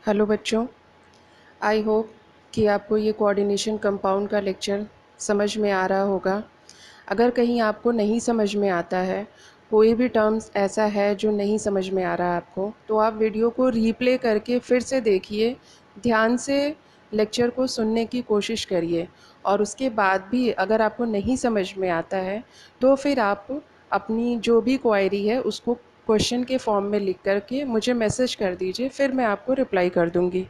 Hello बच्चों, I hope कि आपको ये कोऑर्डिनेशन कंपाउंड का लेक्चर समझ में आ रहा होगा। अगर कहीं आपको नहीं समझ में आता है, कोई भी टर्म्स ऐसा है जो नहीं समझ में आ रहा है आपको, तो आप वीडियो को रीप्ले करके फिर से देखिए, ध्यान से लेक्चर को सुनने की कोशिश करिए और उसके बाद भी अगर आपको नहीं समझ में आता है तो फिर आप अपनी जो भी क्वेरी है उसको क्वेश्चन के फॉर्म में लिख करके मुझे मैसेज कर दीजिए, फिर मैं आपको रिप्लाई कर दूँगी।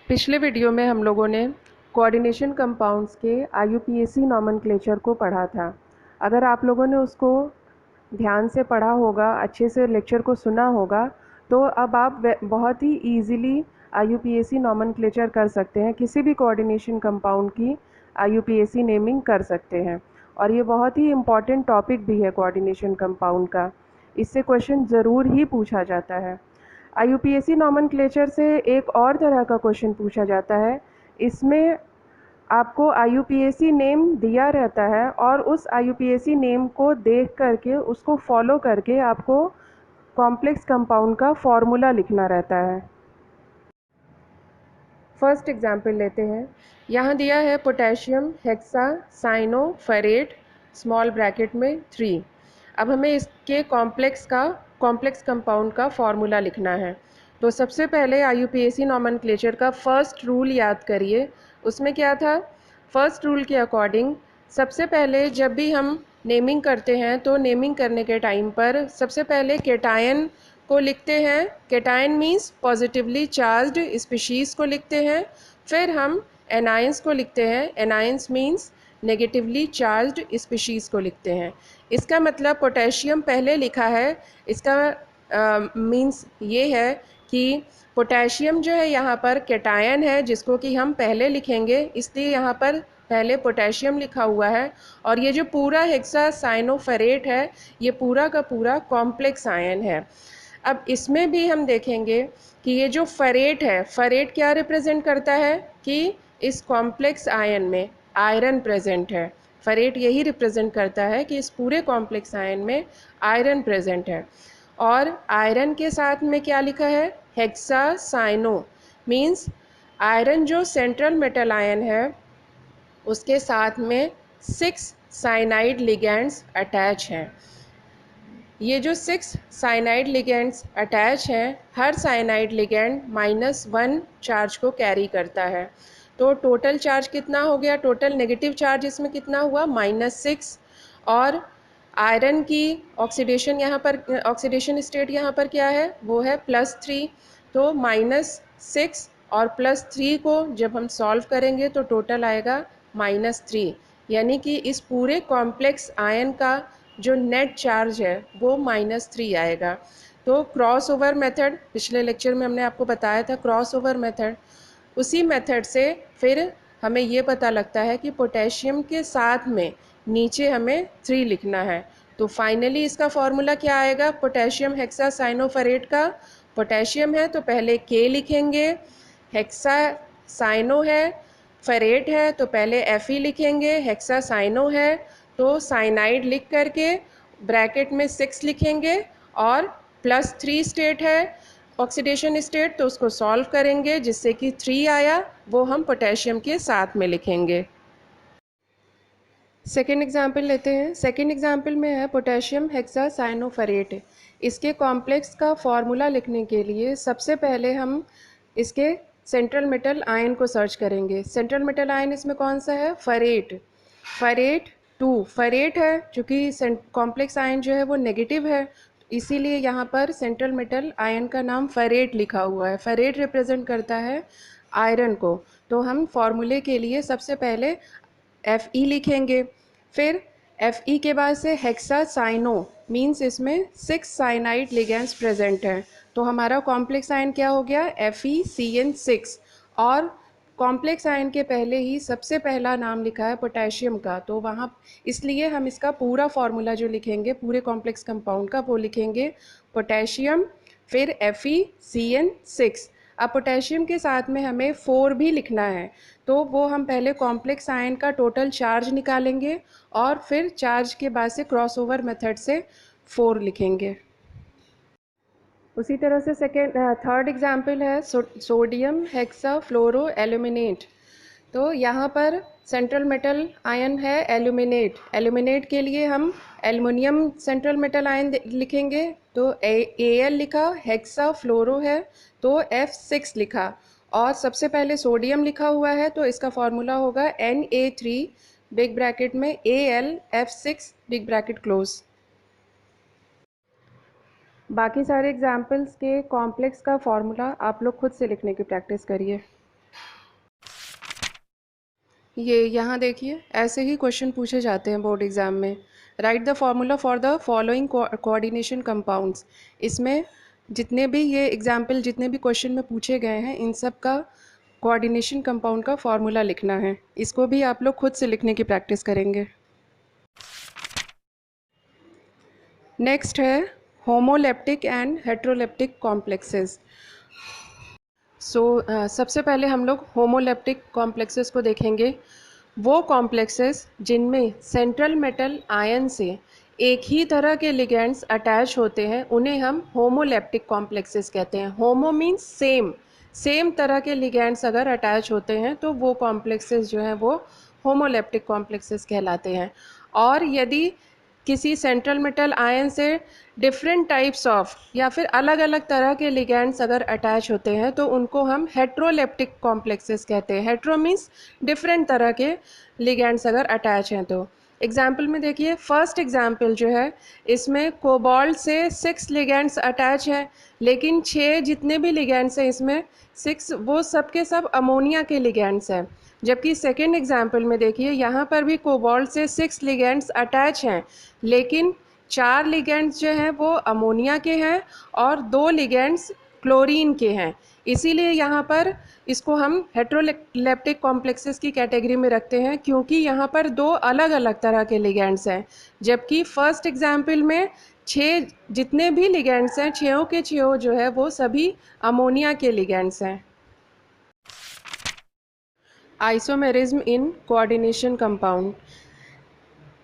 पिछले वीडियो में हम लोगों ने कोऑर्डिनेशन कंपाउंड्स के IUPAC नॉमेनक्लेचर को पढ़ा था। अगर आप लोगों ने उसको ध्यान से पढ़ा होगा, अच्छे से लेक्चर को सुना होगा, तो अब आप बहुत ही इजीली IUPAC नॉमेनक्लेचर कर सकते हैं। किसी भी कोऑर्डिनेशन कंपाउंड की IUPAC नेमिंग कर सकते हैं और ये बहुत ही इम्पॉर्टेंट टॉपिक भी है कोऑर्डिनेशन कंपाउंड का। इससे क्वेश्चन ज़रूर ही पूछा जाता है। IUPAC नॉमेनक्लेचर से एक और तरह का क्वेश्चन पूछा जाता है। इसमें आपको IUPAC नेम दिया रहता है और उस IUPAC नेम को देख करके उसको फॉलो करके आपको कॉम्प्लेक्स कंपाउंड का फॉर्मूला लिखना रहता है। फर्स्ट एग्जांपल लेते हैं। यहाँ दिया है पोटेशियम हेक्सासाइनोफेरेट स्मॉल ब्रैकेट में 3। अब हमें इसके कॉम्प्लेक्स कंपाउंड का फॉर्मूला लिखना है। तो सबसे पहले IUPAC नॉमेनक्लेचर का फर्स्ट रूल याद करिए। उसमें क्या था? फर्स्ट रूल के अकॉर्डिंग सबसे पहले जब भी हम नेमिंग करते हैं तो नेमिंग करने के टाइम पर सबसे पहले केटायन को लिखते हैं। Cation means positively charged species को लिखते हैं। फिर हम एनायंस को लिखते हैं। Anions means negatively charged species को लिखते हैं। इसका मतलब पोटेशियम पहले लिखा है, इसका मीन्स ये है कि पोटेशियम जो है यहाँ पर केटायन है जिसको कि हम पहले लिखेंगे, इसलिए यहाँ पर पहले पोटेशियम लिखा हुआ है। और ये जो पूरा हेक्सासाइनोफेरेट है, ये पूरा का पूरा कॉम्प्लेक्स आयन है। अब इसमें भी हम देखेंगे कि ये जो फेरेट है, फेरेट क्या रिप्रेजेंट करता है कि इस कॉम्प्लेक्स आयन में आयरन प्रेजेंट है। फेरेट यही रिप्रेजेंट करता है कि इस पूरे कॉम्प्लेक्स आयन में आयरन प्रेजेंट है। और आयरन के साथ में क्या लिखा है? हेक्सासाइनो मीन्स आयरन जो सेंट्रल मेटल आयन है उसके साथ में 6 साइनाइड लिगेंड्स अटैच हैं। ये जो 6 साइनाइड लिगेंड्स अटैच हैं, हर साइनाइड लिगेंड -1 चार्ज को कैरी करता है। तो टोटल चार्ज कितना हो गया? टोटल नेगेटिव चार्ज इसमें कितना हुआ? -6। और आयरन की ऑक्सीडेशन यहाँ पर, ऑक्सीडेशन स्टेट यहाँ पर क्या है? वो है +3। तो -6 और +3 को जब हम सॉल्व करेंगे तो टोटल आएगा -3, यानी कि इस पूरे कॉम्प्लेक्स आयन का जो नेट चार्ज है वो -3 आएगा। तो क्रॉस ओवर मेथड, पिछले लेक्चर में हमने आपको बताया था क्रॉस ओवर मेथड, उसी मेथड से फिर हमें ये पता लगता है कि पोटेशियम के साथ में नीचे हमें 3 लिखना है। तो फाइनली इसका फॉर्मूला क्या आएगा? पोटेशियम हेक्सासाइनोफेरेट का पोटेशियम है तो पहले K लिखेंगे, हेक्सासाइनो है, फेरेट है तो पहले Fe लिखेंगे, हेक्सासाइनो है तो साइनाइड लिख करके ब्रैकेट में 6 लिखेंगे और +3 स्टेट है ऑक्सीडेशन स्टेट, तो उसको सॉल्व करेंगे जिससे कि 3 आया, वो हम पोटेशियम के साथ में लिखेंगे। सेकेंड एग्जाम्पल लेते हैं। सेकेंड एग्जाम्पल में है पोटेशियम हेक्सासाइनोफेरेट। इसके कॉम्प्लेक्स का फॉर्मूला लिखने के लिए सबसे पहले हम इसके सेंट्रल मेटल आयन को सर्च करेंगे। सेंट्रल मेटल आयन इसमें कौन सा है? फेरेट। फेरेट 2 फेरेट है, चूँकि कॉम्प्लेक्स आयन जो है वो नेगेटिव है, इसीलिए यहाँ पर सेंट्रल मेटल आयन का नाम फेरेट लिखा हुआ है। फेरेट रिप्रेजेंट करता है आयरन को। तो हम फॉर्मूले के लिए सबसे पहले Fe लिखेंगे, फिर Fe के बाद से हेक्सासाइनो मीन्स इसमें 6 साइनाइड लिगेंड्स प्रेजेंट हैं। तो हमारा कॉम्प्लेक्स आयन क्या हो गया? FeCN6। और कॉम्प्लेक्स आयन के पहले ही सबसे पहला नाम लिखा है पोटेशियम का, तो वहाँ इसलिए हम इसका पूरा फॉर्मूला जो लिखेंगे पूरे कॉम्प्लेक्स कंपाउंड का, वो लिखेंगे पोटेशियम फिर FeCN6। अब पोटेशियम के साथ में हमें 4 भी लिखना है, तो वो हम पहले कॉम्प्लेक्स आयन का टोटल चार्ज निकालेंगे और फिर चार्ज के बाद से क्रॉसओवर मेथड से 4 लिखेंगे। उसी तरह से थर्ड एग्जाम्पल है सोडियम हेक्साफ्लोरो एल्यूमिनेट। तो यहाँ पर सेंट्रल मेटल आयन है एल्यूमिनेट। एल्यूमिनेट के लिए हम एल्युमिनियम सेंट्रल मेटल आयन लिखेंगे, तो Al लिखा, हेक्सा फ्लोरो है तो F6 लिखा, और सबसे पहले सोडियम लिखा हुआ है तो इसका फॉर्मूला होगा Na3 बिग ब्रैकेट में AlF6 बिग ब्रैकेट क्लोज। बाकी सारे एग्जाम्पल्स के कॉम्प्लेक्स का फॉर्मूला आप लोग खुद से लिखने की प्रैक्टिस करिए। ये यहाँ देखिए, ऐसे ही क्वेश्चन पूछे जाते हैं बोर्ड एग्जाम में। Right the formula for the following coordination compounds. इसमें जितने भी ये एग्जाम्पल, जितने भी क्वेश्चन में पूछे गए हैं, इन सब का कोऑर्डिनेशन कंपाउंड का फॉर्मूला लिखना है। इसको भी आप लोग खुद से लिखने की प्रैक्टिस करेंगे। नेक्स्ट है होमोलेप्टिक एंड हेट्रोलेप्टिक कॉम्प्लेक्सेस। सबसे पहले हम लोग होमोलेप्टिक कॉम्प्लेक्सेस को देखेंगे। वो कॉम्प्लेक्सेस जिनमें सेंट्रल मेटल आयन से एक ही तरह के लिगेंड्स अटैच होते हैं उन्हें हम होमोलेप्टिक कॉम्प्लेक्सेस कहते हैं। होमो मीन्स सेम, सेम तरह के लिगेंड्स अगर अटैच होते हैं तो वो कॉम्प्लेक्सेस जो हैं वो होमोलेप्टिक कॉम्प्लेक्सेस कहलाते हैं। और यदि किसी सेंट्रल मेटल आयन से डिफरेंट टाइप्स ऑफ या फिर अलग अलग तरह के लिगेंड्स अगर अटैच होते हैं तो उनको हम हेट्रोलेप्टिक कॉम्प्लेक्सेस कहते हैं। हेट्रो मीन्स डिफरेंट तरह के लिगेंड्स अगर अटैच हैं तो। एग्जाम्पल में देखिए, फर्स्ट एग्जाम्पल जो है इसमें कोबाल्ट से 6 लिगेंड्स अटैच हैं, लेकिन 6 जितने भी लिगेंड्स हैं इसमें 6 वो सब के सब अमोनिया के लिगेंड्स हैं। जबकि सेकेंड एग्जाम्पल में देखिए, यहाँ पर भी कोबाल्ट से 6 लिगेंड्स अटैच हैं, लेकिन 4 लिगेंड्स जो हैं वो अमोनिया के हैं और 2 लिगेंड्स क्लोरीन के हैं। इसीलिए यहाँ पर इसको हम हेट्रोलेप्टिक कॉम्प्लेक्सेस की कैटेगरी में रखते हैं, क्योंकि यहाँ पर 2 अलग अलग तरह के लिगेंड्स हैं। जबकि फर्स्ट एग्जाम्पल में 6 जितने भी लिगेंड्स हैं, 6 के 6 जो है वो सभी अमोनिया के लिगेंड्स हैं। Isomerism in coordination compound.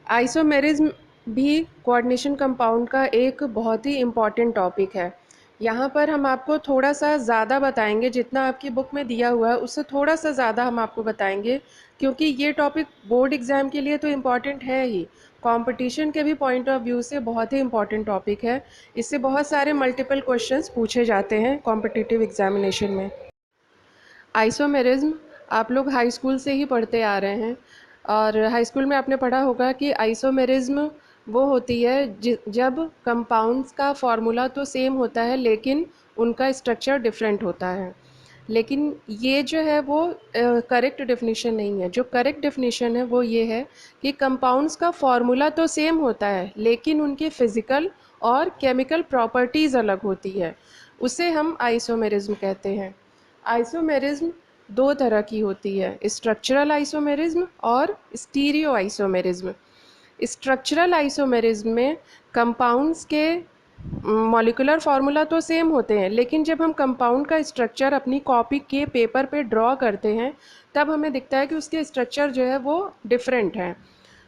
Isomerism भी कोऑर्डिनेशन कंपाउंड का एक बहुत ही इम्पॉर्टेंट टॉपिक है। यहाँ पर हम आपको थोड़ा सा ज़्यादा बताएंगे, जितना आपकी बुक में दिया हुआ है उससे थोड़ा सा ज़्यादा हम आपको बताएंगे, क्योंकि ये टॉपिक बोर्ड एग्ज़ाम के लिए तो इम्पॉर्टेंट है ही, कंपटीशन के भी पॉइंट ऑफ व्यू से बहुत ही इम्पॉर्टेंट टॉपिक है। इससे बहुत सारे मल्टीपल क्वेश्चंस पूछे जाते हैं कॉम्पिटिटिव एग्जामिनेशन में। आइसोमेरिज्म आप लोग हाई स्कूल से ही पढ़ते आ रहे हैं, और हाई स्कूल में आपने पढ़ा होगा कि आइसोमेरिज्म वो होती है जब कंपाउंड्स का फॉर्मूला तो सेम होता है लेकिन उनका स्ट्रक्चर डिफरेंट होता है। लेकिन ये जो है वो करेक्ट डेफिनेशन नहीं है। जो करेक्ट डेफिनेशन है वो ये है कि कंपाउंड्स का फॉर्मूला तो सेम होता है लेकिन उनके फिज़िकल और केमिकल प्रॉपर्टीज़ अलग होती है, उसे हम आइसोमेरिज्म कहते हैं। आइसोमेरिज्म 2 तरह की होती है, स्ट्रक्चरल आइसोमेरिज्म और स्टीरियो आइसोमेरिज्म। स्ट्रक्चरल आइसोमेरिज्म में कंपाउंड्स के मॉलिक्यूलर फार्मूला तो सेम होते हैं, लेकिन जब हम कंपाउंड का स्ट्रक्चर अपनी कॉपी के पेपर पे ड्रॉ करते हैं तब हमें दिखता है कि उसके स्ट्रक्चर जो है वो डिफरेंट है।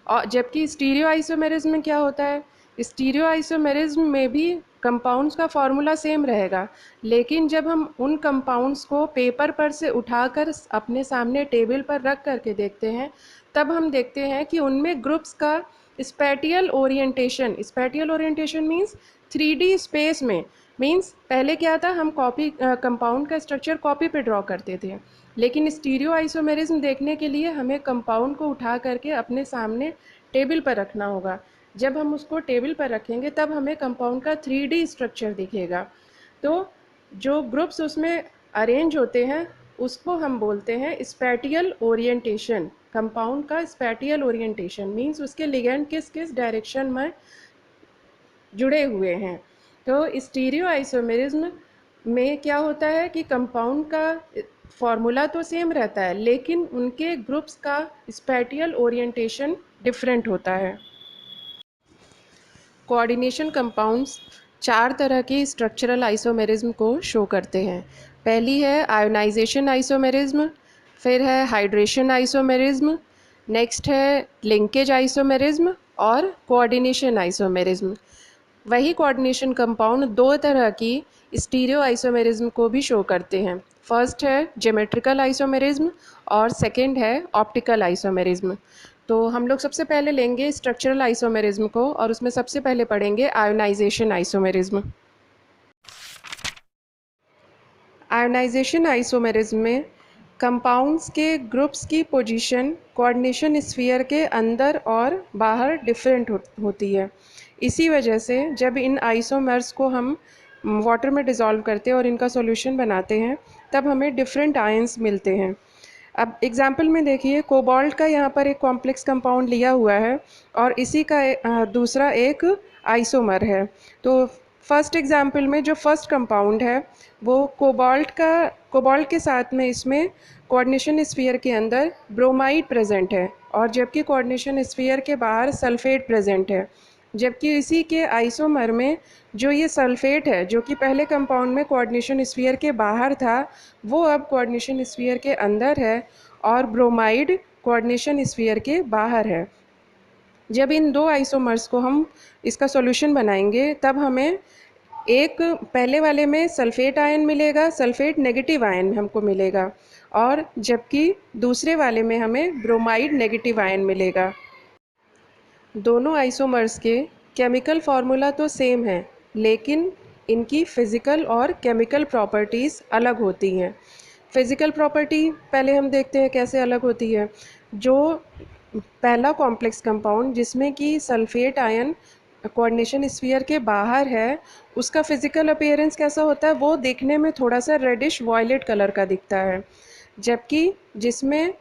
और जबकि स्टीरियो आइसोमेरिज्म में क्या होता है, स्टीरियो आइसोमेरिज्म में भी कंपाउंड्स का फार्मूला सेम रहेगा, लेकिन जब हम उन कंपाउंड्स को पेपर पर से उठाकर अपने सामने टेबल पर रख करके देखते हैं तब हम देखते हैं कि उनमें ग्रुप्स का spatial orientation means 3D space में। मीन्स पहले क्या था, हम कंपाउंड का स्ट्रक्चर कॉपी पे ड्रॉ करते थे, लेकिन स्टीरियो आइसोमेरिज्म देखने के लिए हमें कंपाउंड को उठा करके अपने सामने टेबल पर रखना होगा। जब हम उसको टेबल पर रखेंगे तब हमें कंपाउंड का 3D स्ट्रक्चर दिखेगा। तो जो ग्रुप्स उसमें अरेंज होते हैं उसको हम बोलते हैं स्पैटियल ओरिएंटेशन। कंपाउंड का स्पैटियल ओरिएंटेशन मीन्स उसके लिगेंड किस किस डायरेक्शन में जुड़े हुए हैं। तो स्टीरियो आइसोमेरिज्म में क्या होता है कि कंपाउंड का फॉर्मूला तो सेम रहता है लेकिन उनके ग्रुप्स का स्पैटियल ओरिएंटेशन डिफरेंट होता है। कोऑर्डिनेशन कंपाउंड्स 4 तरह के स्ट्रक्चरल आइसोमेरिज्म को शो करते हैं। पहली है आयोनाइजेशन आइसोमेरिज्म, फिर है हाइड्रेशन आइसोमेरिज्म, नेक्स्ट है लिंकेज आइसोमेरिज्म और कोऑर्डिनेशन आइसोमेरिज्म। वही कोऑर्डिनेशन कंपाउंड दो तरह की स्टीरियो आइसोमेरिज्म को भी शो करते हैं। फर्स्ट है ज्योमेट्रिकल आइसोमेरिज्म और सेकंड है ऑप्टिकल आइसोमेरिज्म। तो हम लोग सबसे पहले लेंगे स्ट्रक्चरल आइसोमेरिज्म को और उसमें सबसे पहले पढ़ेंगे आयोनाइजेशन आइसोमेरिज्म। आयोनाइजेशन आइसोमेरिज्म में कंपाउंड्स के ग्रुप्स की पोजीशन कोऑर्डिनेशन स्फीयर के अंदर और बाहर डिफरेंट होती है। इसी वजह से जब इन आइसोमर्स को हम वाटर में डिज़ोल्व करते हैं और इनका सॉल्यूशन बनाते हैं तब हमें डिफरेंट आयंस मिलते हैं। अब एग्जाम्पल में देखिए, कोबाल्ट का यहाँ पर एक कॉम्प्लेक्स कंपाउंड लिया हुआ है और इसी का दूसरा एक आइसोमर है। तो फर्स्ट एग्जाम्पल में जो फर्स्ट कंपाउंड है वो कोबाल्ट के साथ में इसमें कोऑर्डिनेशन स्फीयर के अंदर ब्रोमाइड प्रेजेंट है और जबकि कोऑर्डिनेशन स्फीयर के बाहर सल्फेट प्रेजेंट है। जबकि इसी के आइसोमर में जो ये सल्फेट है जो कि पहले कंपाउंड में कोऑर्डिनेशन स्फीयर के बाहर था वो अब कोऑर्डिनेशन स्फीयर के अंदर है और ब्रोमाइड कोऑर्डिनेशन स्फीयर के बाहर है। जब इन दो आइसोमर्स को हम इसका सॉल्यूशन बनाएंगे तब हमें एक पहले वाले में सल्फेट आयन मिलेगा, सल्फेट नेगेटिव आयन हमको मिलेगा, और जबकि दूसरे वाले में हमें ब्रोमाइड नेगेटिव आयन मिलेगा। दोनों आइसोमर्स के केमिकल फार्मूला तो सेम है लेकिन इनकी फिज़िकल और केमिकल प्रॉपर्टीज़ अलग होती हैं। फिज़िकल प्रॉपर्टी पहले हम देखते हैं कैसे अलग होती है। जो पहला कॉम्प्लेक्स कंपाउंड जिसमें कि सल्फेट आयन कोऑर्डिनेशन स्फीयर के बाहर है उसका फिज़िकल अपीयरेंस कैसा होता है, वो देखने में थोड़ा सा रेडिश वॉयलेट कलर का दिखता है। जबकि जिसमें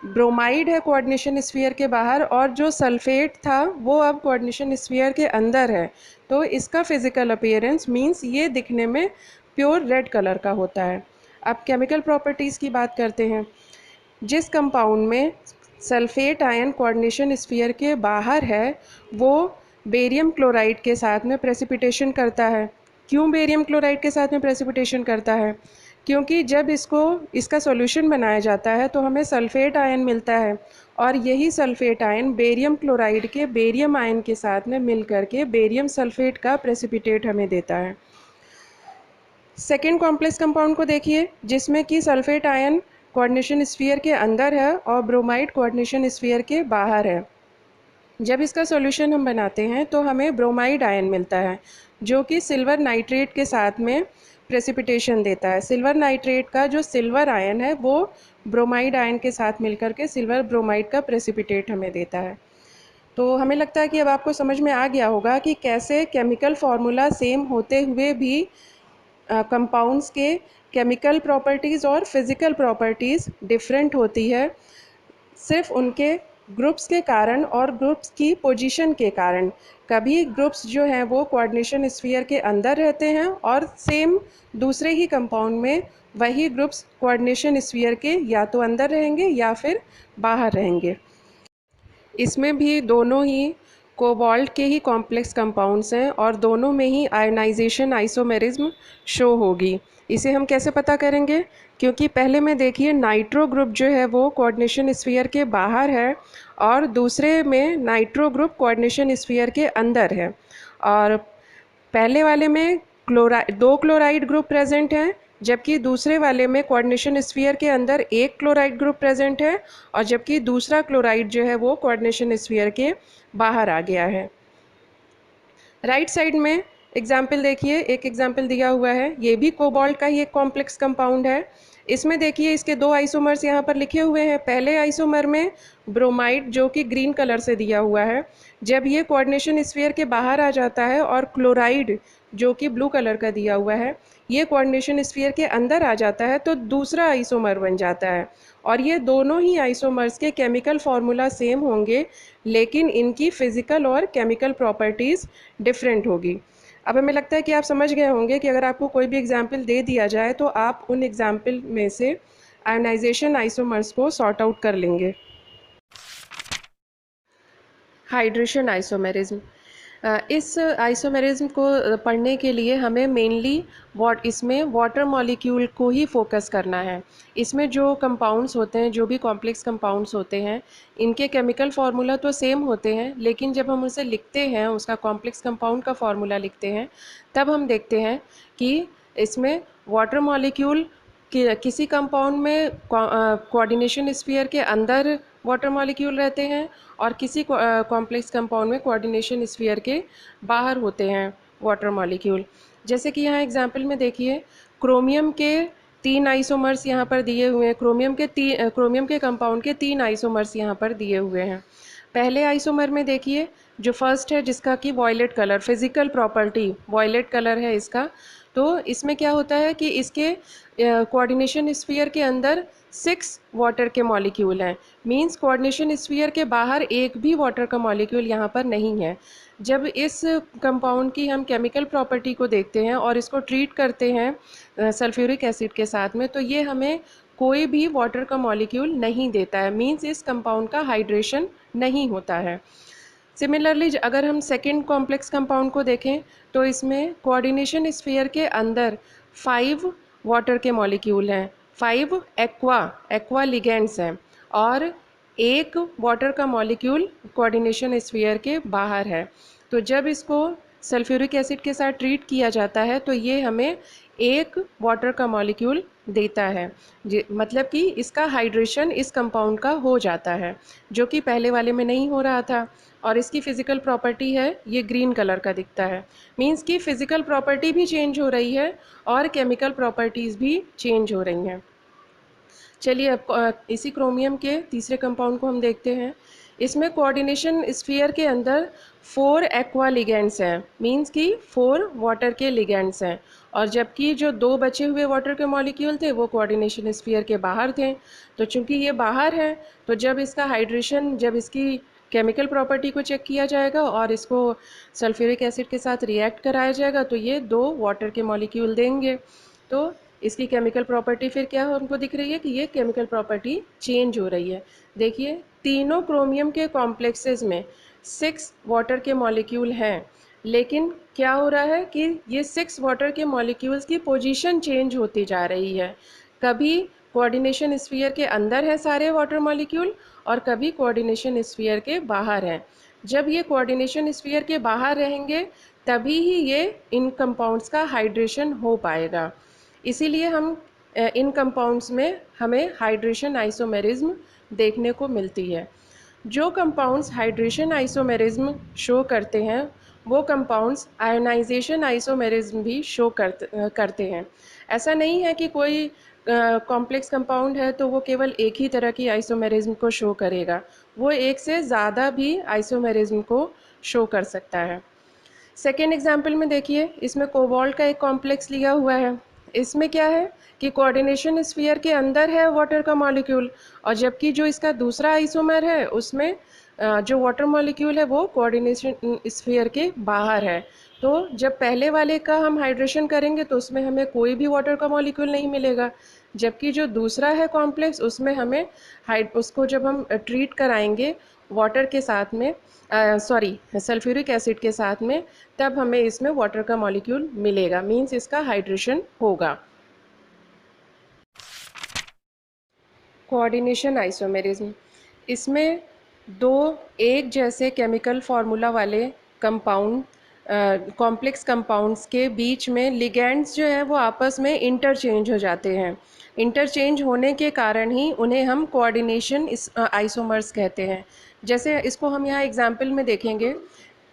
ब्रोमाइड है कोऑर्डिनेशन स्फीयर के बाहर और जो सल्फेट था वो अब कोऑर्डिनेशन स्फीयर के अंदर है, तो इसका फिज़िकल अपीयरेंस मींस ये दिखने में प्योर रेड कलर का होता है। अब केमिकल प्रॉपर्टीज़ की बात करते हैं। जिस कंपाउंड में सल्फेट आयन कोऑर्डिनेशन स्फीयर के बाहर है वो बेरियम क्लोराइड के साथ में प्रेसिपिटेशन करता है। क्यों बेरियम क्लोराइड के साथ में प्रेसिपिटेशन करता है? क्योंकि जब इसका सॉल्यूशन बनाया जाता है तो हमें सल्फेट आयन मिलता है और यही सल्फेट आयन बेरियम क्लोराइड के बेरियम आयन के साथ में मिल करके बेरियम सल्फेट का प्रेसिपिटेट हमें देता है। सेकेंड कॉम्प्लेक्स कंपाउंड को देखिए जिसमें कि सल्फेट आयन कोऑर्डिनेशन स्फीयर के अंदर है और ब्रोमाइड कोऑर्डिनेशन स्फीयर के बाहर है। जब इसका सॉल्यूशन हम बनाते हैं तो हमें ब्रोमाइड आयन मिलता है जो कि सिल्वर नाइट्रेट के साथ में प्रेसिपिटेशन देता है। सिल्वर नाइट्रेट का जो सिल्वर आयन है वो ब्रोमाइड आयन के साथ मिलकर के सिल्वर ब्रोमाइड का प्रेसिपिटेट हमें देता है। तो हमें लगता है कि अब आपको समझ में आ गया होगा कि कैसे केमिकल फार्मूला सेम होते हुए भी कंपाउंड्स के केमिकल प्रॉपर्टीज़ और फिज़िकल प्रॉपर्टीज़ डिफरेंट होती है सिर्फ उनके ग्रुप्स के कारण और ग्रुप्स की पोजीशन के कारण। कभी ग्रुप्स जो हैं वो कोऑर्डिनेशन स्फीयर के अंदर रहते हैं और सेम दूसरे ही कंपाउंड में वही ग्रुप्स कोऑर्डिनेशन स्फीयर के या तो अंदर रहेंगे या फिर बाहर रहेंगे। इसमें भी दोनों ही कोबाल्ट के ही कॉम्प्लेक्स कंपाउंड्स हैं और दोनों में ही आयोनाइजेशन आइसोमेरिज्म शो होगी। इसे हम कैसे पता करेंगे? क्योंकि पहले में देखिए नाइट्रो ग्रुप जो है वो कोऑर्डिनेशन स्फीयर के बाहर है और दूसरे में नाइट्रो ग्रुप कोऑर्डिनेशन स्फीयर के अंदर है। और पहले वाले में दो क्लोराइड ग्रुप प्रेजेंट हैं जबकि दूसरे वाले में कोऑर्डिनेशन स्फीयर के अंदर एक क्लोराइड ग्रुप प्रेजेंट है और जबकि दूसरा क्लोराइड जो है वो कोऑर्डिनेशन स्फीयर के बाहर आ गया है। राइट साइड में एग्जाम्पल देखिए, एक एग्जाम्पल दिया हुआ है, ये भी कोबाल्ट का ही एक कॉम्प्लेक्स कंपाउंड है। इसमें देखिए इसके दो आइसोमर्स यहाँ पर लिखे हुए हैं। पहले आइसोमर में ब्रोमाइड जो कि ग्रीन कलर से दिया हुआ है, जब ये कोऑर्डिनेशन स्फीयर के बाहर आ जाता है और क्लोराइड जो कि ब्लू कलर का दिया हुआ है ये कोऑर्डिनेशन स्फीयर के अंदर आ जाता है तो दूसरा आइसोमर बन जाता है। और ये दोनों ही आइसोमर्स के केमिकल फार्मूला सेम होंगे लेकिन इनकी फिज़िकल और केमिकल प्रॉपर्टीज़ डिफरेंट होगी। अब हमें लगता है कि आप समझ गए होंगे कि अगर आपको कोई भी एग्जाम्पल दे दिया जाए तो आप उन एग्जाम्पल में से आयोनाइजेशन आइसोमर्स को सॉर्ट आउट कर लेंगे। Hydration isomerism. इस आइसोमेरिज्म को पढ़ने के लिए हमें मेनली इसमें वाटर मॉलिक्यूल को ही फोकस करना है। इसमें जो कंपाउंड्स होते हैं, जो भी कॉम्प्लेक्स कंपाउंड्स होते हैं, इनके केमिकल फार्मूला तो सेम होते हैं, लेकिन जब हम उसे लिखते हैं, उसका कॉम्प्लेक्स कंपाउंड का फार्मूला लिखते हैं, तब हम देखते हैं कि इसमें वाटर मॉलिक्यूल किसी कंपाउंड में कोऑर्डिनेशन स्फीयर के अंदर वाटर मॉलिक्यूल रहते हैं और किसी कॉम्प्लेक्स कंपाउंड में कोऑर्डिनेशन स्फीयर के बाहर होते हैं वाटर मॉलिक्यूल। जैसे कि यहाँ एग्जांपल में देखिए, क्रोमियम के 3 आइसोमर्स यहाँ पर दिए हुए हैं। क्रोमियम के कंपाउंड के 3 आइसोमर्स यहाँ पर दिए हुए हैं। पहले आइसोमर में देखिए, जो फर्स्ट है, जिसका कि violet colour, physical property violet colour है इसका, तो इसमें क्या होता है कि इसके कोऑर्डिनेशन स्फीयर के अंदर 6 वाटर के मॉलिक्यूल हैं। मींस कोऑर्डिनेशन स्फीयर के बाहर एक भी वाटर का मॉलिक्यूल यहाँ पर नहीं है। जब इस कंपाउंड की हम केमिकल प्रॉपर्टी को देखते हैं और इसको ट्रीट करते हैं सल्फ्यूरिक एसिड के साथ में, तो ये हमें कोई भी वाटर का मॉलिक्यूल नहीं देता है। मींस इस कंपाउंड का हाइड्रेशन नहीं होता है। सिमिलरली अगर हम सेकेंड कॉम्प्लेक्स कंपाउंड को देखें, तो इसमें कोऑर्डिनेशन स्फीयर के अंदर 5 वाटर के मॉलिक्यूल हैं, 5 एक्वा लिगेंड्स हैं और एक वाटर का मॉलिक्यूल कोऑर्डिनेशन स्फीयर के बाहर है। तो जब इसको सल्फ्यूरिक एसिड के साथ ट्रीट किया जाता है, तो ये हमें एक वाटर का मॉलिक्यूल देता है, मतलब कि इसका हाइड्रेशन इस कंपाउंड का हो जाता है, जो कि पहले वाले में नहीं हो रहा था। और इसकी फिजिकल प्रॉपर्टी है, ये ग्रीन कलर का दिखता है। मींस कि फिजिकल प्रॉपर्टी भी चेंज हो रही है और केमिकल प्रॉपर्टीज़ भी चेंज हो रही हैं। चलिए अब इसी क्रोमियम के तीसरे कंपाउंड को हम देखते हैं। इसमें कोऑर्डिनेशन स्फीयर के अंदर 4 एक्वा लिगेंड्स हैं, मींस कि 4 वाटर के लिगेंड्स हैं, और जबकि जो 2 बचे हुए वाटर के मॉलिक्यूल थे वो कोऑर्डिनेशन स्फीयर के बाहर थे। तो चूंकि ये बाहर है, तो जब इसका हाइड्रेशन, जब इसकी केमिकल प्रॉपर्टी को चेक किया जाएगा और इसको सल्फ्यूरिक एसिड के साथ रिएक्ट कराया जाएगा, तो ये 2 वाटर के मॉलिक्यूल देंगे। तो इसकी केमिकल प्रॉपर्टी फिर क्या हमको दिख रही है कि ये केमिकल प्रॉपर्टी चेंज हो रही है। देखिए, तीनों क्रोमियम के कॉम्प्लेक्सेस में 6 वाटर के मॉलिक्यूल हैं, लेकिन क्या हो रहा है कि ये 6 वाटर के मॉलिक्यूल्स की पोजीशन चेंज होती जा रही है। कभी कोऑर्डिनेशन स्फीयर के अंदर है सारे वाटर मॉलिक्यूल और कभी कोऑर्डिनेशन स्फीयर के बाहर हैं। जब ये कोऑर्डिनेशन स्फीयर के बाहर रहेंगे, तभी ही ये इन कंपाउंड्स का हाइड्रेशन हो पाएगा। इसीलिए हम इन कंपाउंड्स में हमें हाइड्रेशन आइसोमेरिज्म देखने को मिलती है। जो कंपाउंड्स हाइड्रेशन आइसोमेरिज्म शो करते हैं, वो कंपाउंड्स आयोनाइजेशन आइसोमेरिज्म भी शो करते हैं। ऐसा नहीं है कि कोई कॉम्प्लेक्स कंपाउंड है तो वो केवल एक ही तरह की आइसोमेरिज्म को शो करेगा, वो एक से ज़्यादा भी आइसोमेरिज्म को शो कर सकता है। सेकेंड एग्जाम्पल में देखिए, इसमें कोबाल्ट का एक कॉम्प्लेक्स लिया हुआ है। इसमें क्या है कि कोऑर्डिनेशन स्फीयर के अंदर है वाटर का मॉलिक्यूल, और जबकि जो इसका दूसरा आइसोमर है उसमें जो वाटर मॉलिक्यूल है वो कोऑर्डिनेशन स्फीयर के बाहर है। तो जब पहले वाले का हम हाइड्रेशन करेंगे तो उसमें हमें कोई भी वाटर का मॉलिक्यूल नहीं मिलेगा, जबकि जो दूसरा है कॉम्प्लेक्स, उसमें हमें उसको जब हम ट्रीट कराएंगे वाटर के साथ में, सल्फ्यूरिक एसिड के साथ में, तब हमें इसमें वाटर का मॉलिक्यूल मिलेगा। मींस इसका हाइड्रेशन होगा। कोऑर्डिनेशन आइसोमेरिज्म, इसमें 2 एक जैसे केमिकल फार्मूला वाले कंपाउंड, कॉम्प्लेक्स कंपाउंड्स के बीच में लिगेंड्स जो हैं वो आपस में इंटरचेंज हो जाते हैं। इंटरचेंज होने के कारण ही उन्हें हम कोऑर्डिनेशन आइसोमर्स कहते हैं। जैसे इसको हम यहाँ एग्जाम्पल में देखेंगे,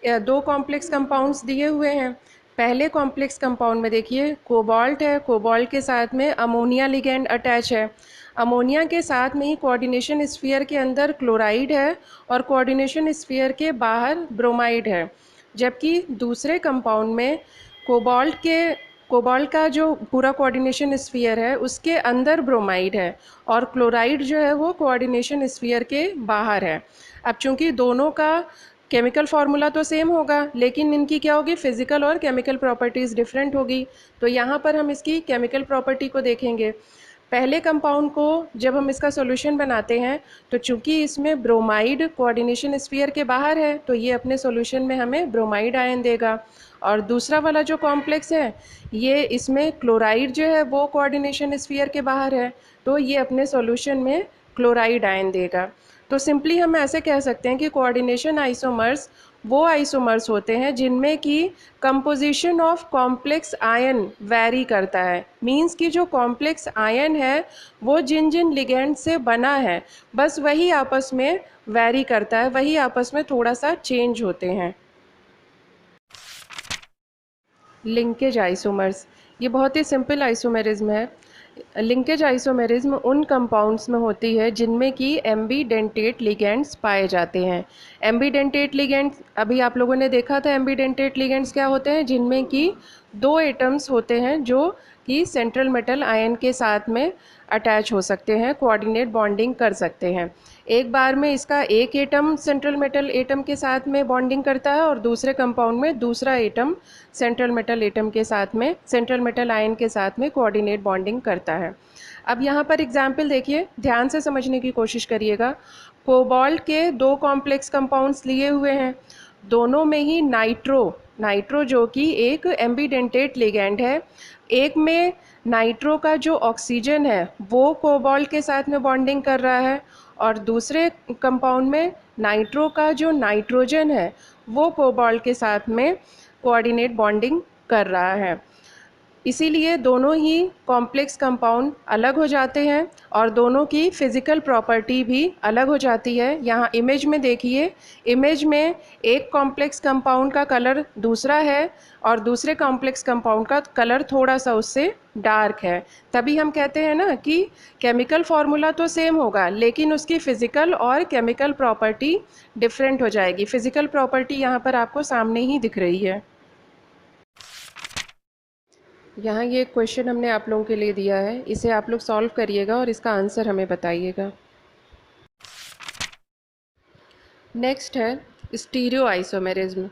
2 कॉम्प्लेक्स कंपाउंड्स दिए हुए हैं। पहले कॉम्प्लेक्स कंपाउंड में देखिए कोबाल्ट है, कोबाल्ट के साथ में अमोनिया लिगेंड अटैच है। अमोनिया के साथ में ही कोऑर्डिनेशन स्फीयर के अंदर क्लोराइड है और कोऑर्डिनेशन स्फीयर के बाहर ब्रोमाइड है। जबकि दूसरे कंपाउंड में कोबाल्ट का जो पूरा कोऑर्डिनेशन स्फीयर है उसके अंदर ब्रोमाइड है और क्लोराइड जो है वो कोऑर्डिनेशन स्फीयर के बाहर है। अब चूंकि दोनों का केमिकल फार्मूला तो सेम होगा, लेकिन इनकी क्या होगी, फिजिकल और केमिकल प्रॉपर्टीज़ डिफरेंट होगी। तो यहाँ पर हम इसकी केमिकल प्रॉपर्टी को देखेंगे। पहले कंपाउंड को जब हम इसका सॉल्यूशन बनाते हैं तो चूंकि इसमें ब्रोमाइड कोऑर्डिनेशन स्फीयर के बाहर है तो ये अपने सॉल्यूशन में हमें ब्रोमाइड आयन देगा, और दूसरा वाला जो कॉम्प्लेक्स है ये इसमें क्लोराइड जो है वो कोऑर्डिनेशन स्फीयर के बाहर है तो ये अपने सॉल्यूशन में क्लोराइड आयन देगा। तो सिंपली हम ऐसे कह सकते हैं कि कोऑर्डिनेशन आइसोमर्स वो आइसोमर्स होते हैं जिनमें कि composition of complex ion vary करता है। मींस कि जो कॉम्प्लेक्स आयन है वो जिन जिन लिगेंड से बना है बस वही आपस में वैरी करता है, वही आपस में थोड़ा सा चेंज होते हैं। लिंकेज आइसोमर्स, ये बहुत ही सिंपल आइसोमेरिज्म है। लिंकेज आइसोमेरिज्म उन कंपाउंड्स में होती है जिनमें कि एम्बीडेंटेट लिगेंड्स पाए जाते हैं। एम्बीडेंटेट लिगेंड्स अभी आप लोगों ने देखा था, एम्बीडेंटेट लिगेंड्स क्या होते हैं, जिनमें कि दो एटम्स होते हैं जो कि सेंट्रल मेटल आयन के साथ में अटैच हो सकते हैं, कोऑर्डिनेट बॉन्डिंग कर सकते हैं। एक बार में इसका एक एटम सेंट्रल मेटल एटम के साथ में बॉन्डिंग करता है और दूसरे कंपाउंड में दूसरा एटम सेंट्रल मेटल एटम के साथ में, सेंट्रल मेटल आयन के साथ में कोऑर्डिनेट बॉन्डिंग करता है। अब यहाँ पर एग्जाम्पल देखिए, ध्यान से समझने की कोशिश करिएगा। कोबाल्ट के दो कॉम्प्लेक्स कंपाउंड्स लिए हुए हैं, दोनों में ही नाइट्रो जो कि एक एम्बीडेंटेट लिगेंड है। एक में नाइट्रो का जो ऑक्सीजन है वो कोबाल्ट के साथ में बॉन्डिंग कर रहा है और दूसरे कंपाउंड में नाइट्रो का जो नाइट्रोजन है वो कोबाल्ट के साथ में कोऑर्डिनेट बॉन्डिंग कर रहा है। इसीलिए दोनों ही कॉम्प्लेक्स कंपाउंड अलग हो जाते हैं और दोनों की फिज़िकल प्रॉपर्टी भी अलग हो जाती है। यहाँ इमेज में देखिए, इमेज में एक कॉम्प्लेक्स कंपाउंड का कलर दूसरा है और दूसरे कॉम्प्लेक्स कंपाउंड का कलर थोड़ा सा उससे डार्क है। तभी हम कहते हैं ना कि केमिकल फार्मूला तो सेम होगा लेकिन उसकी फ़िज़िकल और केमिकल प्रॉपर्टी डिफरेंट हो जाएगी। फ़िज़िकल प्रॉपर्टी यहाँ पर आपको सामने ही दिख रही है। यहाँ ये क्वेश्चन हमने आप लोगों के लिए दिया है, इसे आप लोग सॉल्व करिएगा और इसका आंसर हमें बताइएगा। नेक्स्ट है स्टीरियो आइसोमेरिज्म।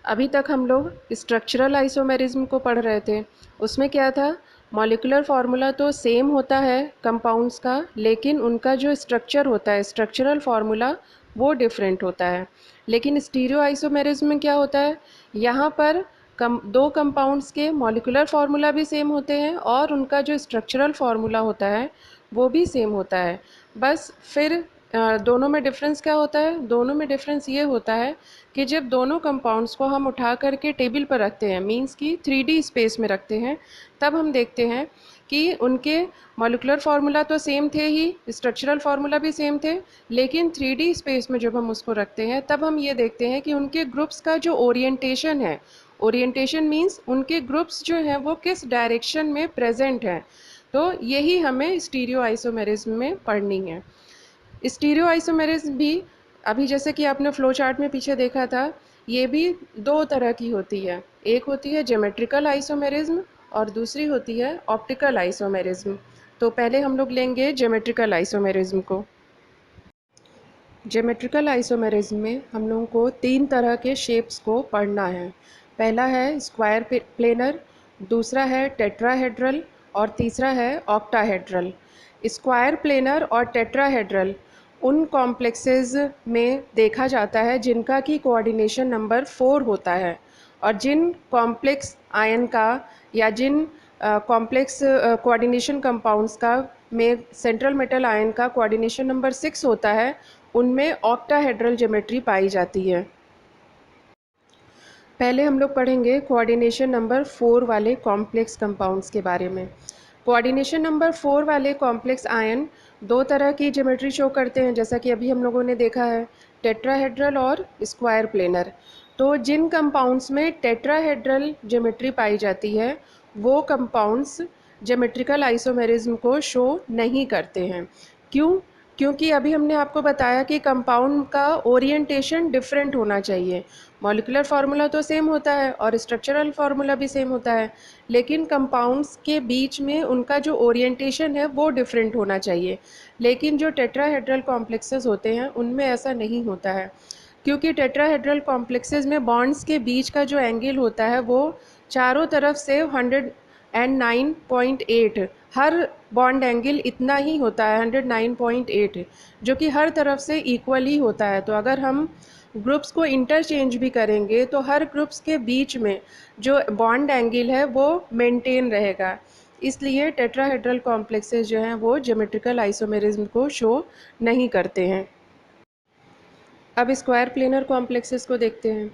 अभी तक हम लोग स्ट्रक्चरल आइसोमेरिज्म को पढ़ रहे थे। उसमें क्या था, मॉलिक्यूलर फार्मूला तो सेम होता है कंपाउंड्स का लेकिन उनका जो स्ट्रक्चर होता है, स्ट्रक्चरल फार्मूला, वो डिफरेंट होता है। लेकिन स्टीरियो आइसोमेरिज्म में क्या होता है, यहाँ पर दो कंपाउंड्स के मॉलिक्यूलर फार्मूला भी सेम होते हैं और उनका जो स्ट्रक्चरल फार्मूला होता है वो भी सेम होता है। बस फिर दोनों में डिफरेंस क्या होता है, दोनों में डिफरेंस ये होता है कि जब दोनों कंपाउंड्स को हम उठा करके टेबल पर रखते हैं, मींस कि 3D स्पेस में रखते हैं, तब हम देखते हैं कि उनके मॉलिक्यूलर फार्मूला तो सेम थे ही, स्ट्रक्चरल फार्मूला भी सेम थे, लेकिन 3D स्पेस में जब हम उसको रखते हैं तब हम ये देखते हैं कि उनके ग्रुप्स का जो ओरिएंटेशन है, ओरिएंटेशन मींस उनके ग्रुप्स जो हैं वो किस डायरेक्शन में प्रेजेंट हैं। तो यही हमें स्टीरियो आइसोमेरिज्म में पढ़नी है। स्टीरियो आइसोमेरिज्म भी अभी जैसे कि आपने फ्लो चार्ट में पीछे देखा था, ये भी दो तरह की होती है। एक होती है ज्योमेट्रिकल आइसोमेरिज्म और दूसरी होती है ऑप्टिकल आइसोमेरिज्म। तो पहले हम लोग लेंगे ज्योमेट्रिकल आइसोमेरिज्म को। ज्योमेट्रिकल आइसोमेरिज्म में हम लोगों को तीन तरह के शेप्स को पढ़ना है। पहला है स्क्वायर प्लेनर, दूसरा है टेट्राहेड्रल और तीसरा है ऑक्टाहेड्रल। स्क्वायर प्लेनर और टेट्राहेड्रल उन कॉम्प्लेक्सेस में देखा जाता है जिनका कि कोऑर्डिनेशन नंबर 4 होता है, और जिन कॉम्प्लेक्स आयन का या जिन कॉम्प्लेक्स कोऑर्डिनेशन कंपाउंड्स का में सेंट्रल मेटल आयन का कोऑर्डिनेशन नंबर 6 होता है, उनमें ऑक्टाहेड्रल ज्योमेट्री पाई जाती है। पहले हम लोग पढ़ेंगे कोऑर्डिनेशन नंबर 4 वाले कॉम्प्लेक्स कंपाउंड्स के बारे में। कोऑर्डिनेशन नंबर 4 वाले कॉम्प्लेक्स आयन दो तरह की ज्योमेट्री शो करते हैं, जैसा कि अभी हम लोगों ने देखा है, टेट्राहेड्रल और स्क्वायर प्लेनर। तो जिन कंपाउंड्स में टेट्राहेड्रल ज्योमेट्री पाई जाती है वो कंपाउंड्स ज्योमेट्रिकल आइसोमेरिज्म को शो नहीं करते हैं। क्यों? क्योंकि अभी हमने आपको बताया कि कंपाउंड का ओरिएंटेशन डिफरेंट होना चाहिए। मॉलिक्यूलर फार्मूला तो सेम होता है और स्ट्रक्चरल फार्मूला भी सेम होता है, लेकिन कंपाउंड्स के बीच में उनका जो ओरिएंटेशन है वो डिफरेंट होना चाहिए। लेकिन जो टेट्राहेड्रल कॉम्प्लेक्सेस होते हैं उनमें ऐसा नहीं होता है, क्योंकि टेट्राहेड्रल कॉम्प्लेक्सेस में बॉन्ड्स के बीच का जो एंगल होता है वो चारों तरफ से 100 एंड 9.8, हर बॉन्ड एंगल इतना ही होता है 109.8, जो कि हर तरफ से इक्वल ही होता है। तो अगर हम ग्रुप्स को इंटरचेंज भी करेंगे तो हर ग्रुप्स के बीच में जो बॉन्ड एंगल है वो मेंटेन रहेगा। इसलिए टेट्राहेड्रल कॉम्प्लेक्सेस जो हैं वो ज्योमेट्रिकल आइसोमेरिज्म को शो नहीं करते हैं। अब स्क्वायर प्लेनर कॉम्प्लेक्सेस को देखते हैं।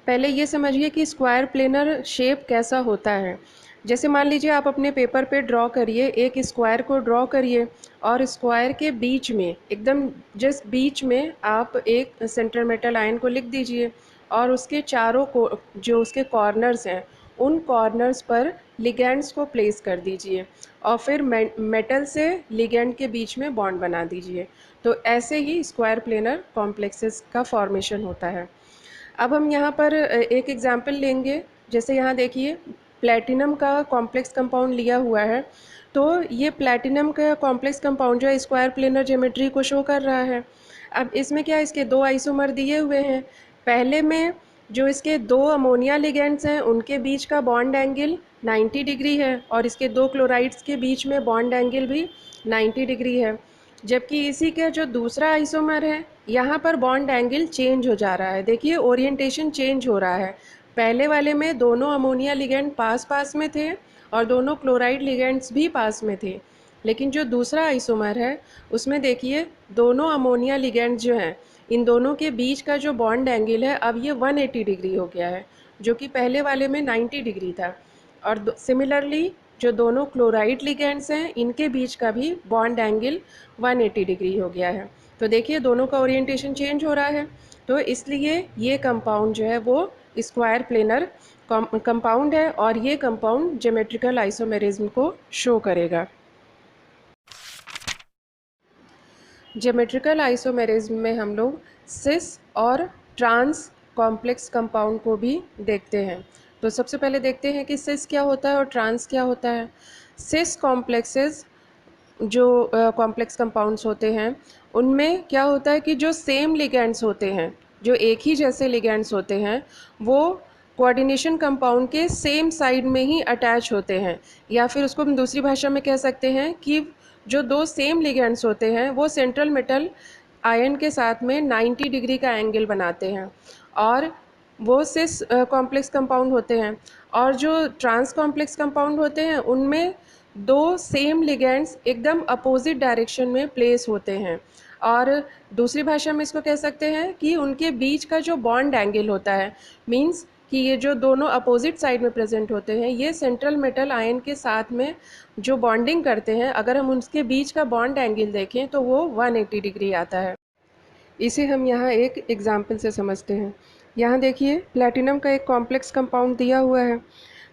पहले ये समझिए कि स्क्वायर प्लेनर शेप कैसा होता है। जैसे मान लीजिए आप अपने पेपर पे ड्रॉ करिए, एक स्क्वायर को ड्रॉ करिए और स्क्वायर के बीच में एकदम जस्ट बीच में आप एक सेंटर मेटल आयन को लिख दीजिए और उसके चारों को जो उसके कॉर्नर्स हैं उन कॉर्नर्स पर लिगेंड्स को प्लेस कर दीजिए और फिर मेटल से लिगेंड के बीच में बॉन्ड बना दीजिए। तो ऐसे ही स्क्वायर प्लेनर कॉम्प्लेक्सेस का फॉर्मेशन होता है। अब हम यहाँ पर एक एग्जाम्पल लेंगे। जैसे यहाँ देखिए प्लैटिनम का कॉम्प्लेक्स कंपाउंड लिया हुआ है, तो ये प्लैटिनम का कॉम्प्लेक्स कंपाउंड जो है स्क्वायर प्लेनर ज्योमेट्री को शो कर रहा है। अब इसमें क्या, इसके दो आइसोमर दिए हुए हैं। पहले में जो इसके दो अमोनिया लिगेंड्स हैं उनके बीच का बॉन्ड एंगल 90 डिग्री है और इसके दो क्लोराइड्स के बीच में बॉन्ड एंगल भी 90 डिग्री है। जबकि इसी का जो दूसरा आइसोमर है यहाँ पर बॉन्ड एंगल चेंज हो जा रहा है। देखिए ओरिएंटेशन चेंज हो रहा है। पहले वाले में दोनों अमोनिया लिगेंड पास पास में थे और दोनों क्लोराइड लिगेंड्स भी पास में थे, लेकिन जो दूसरा आइसोमर है उसमें देखिए दोनों अमोनिया लिगेंड्स जो हैं इन दोनों के बीच का जो बॉन्ड एंगल है अब ये 180 डिग्री हो गया है, जो कि पहले वाले में 90 डिग्री था। और सिमिलरली जो दोनों क्लोराइड लिगेंड्स हैं इनके बीच का भी बॉन्ड एंगल 180 डिग्री हो गया है। तो देखिए दोनों का ओरिएंटेशन चेंज हो रहा है। तो इसलिए ये कंपाउंड जो है वो स्क्वायर प्लेनर कंपाउंड है और ये कंपाउंड ज्योमेट्रिकल आइसोमेरिज्म को शो करेगा। ज्योमेट्रिकल आइसोमेरिज्म में हम लोग सिस और ट्रांस कॉम्प्लेक्स कंपाउंड को भी देखते हैं। तो सबसे पहले देखते हैं कि सिस क्या होता है और ट्रांस क्या होता है। सिस कॉम्प्लेक्सेस जो कॉम्प्लेक्स कंपाउंड्स होते हैं उनमें क्या होता है कि जो सेम लिगेंड्स होते हैं, जो एक ही जैसे लिगेंड्स होते हैं, वो कोऑर्डिनेशन कंपाउंड के सेम साइड में ही अटैच होते हैं। या फिर उसको हम दूसरी भाषा में कह सकते हैं कि जो दो सेम लिगेंड्स होते हैं वो सेंट्रल मेटल आयन के साथ में 90 डिग्री का एंगल बनाते हैं और वो सिस कॉम्प्लेक्स कंपाउंड होते हैं। और जो ट्रांस कॉम्प्लेक्स कंपाउंड होते हैं उनमें दो सेम लिगेंड्स एकदम अपोजिट डायरेक्शन में प्लेस होते हैं और दूसरी भाषा में इसको कह सकते हैं कि उनके बीच का जो बॉन्ड एंगल होता है, मींस कि ये जो दोनों अपोजिट साइड में प्रेजेंट होते हैं ये सेंट्रल मेटल आयन के साथ में जो बॉन्डिंग करते हैं, अगर हम उसके बीच का बॉन्ड एंगल देखें तो वो 180 डिग्री आता है। इसे हम यहाँ एक एग्जाम्पल से समझते हैं। यहाँ देखिए प्लैटिनम का एक कॉम्प्लेक्स कंपाउंड दिया हुआ है।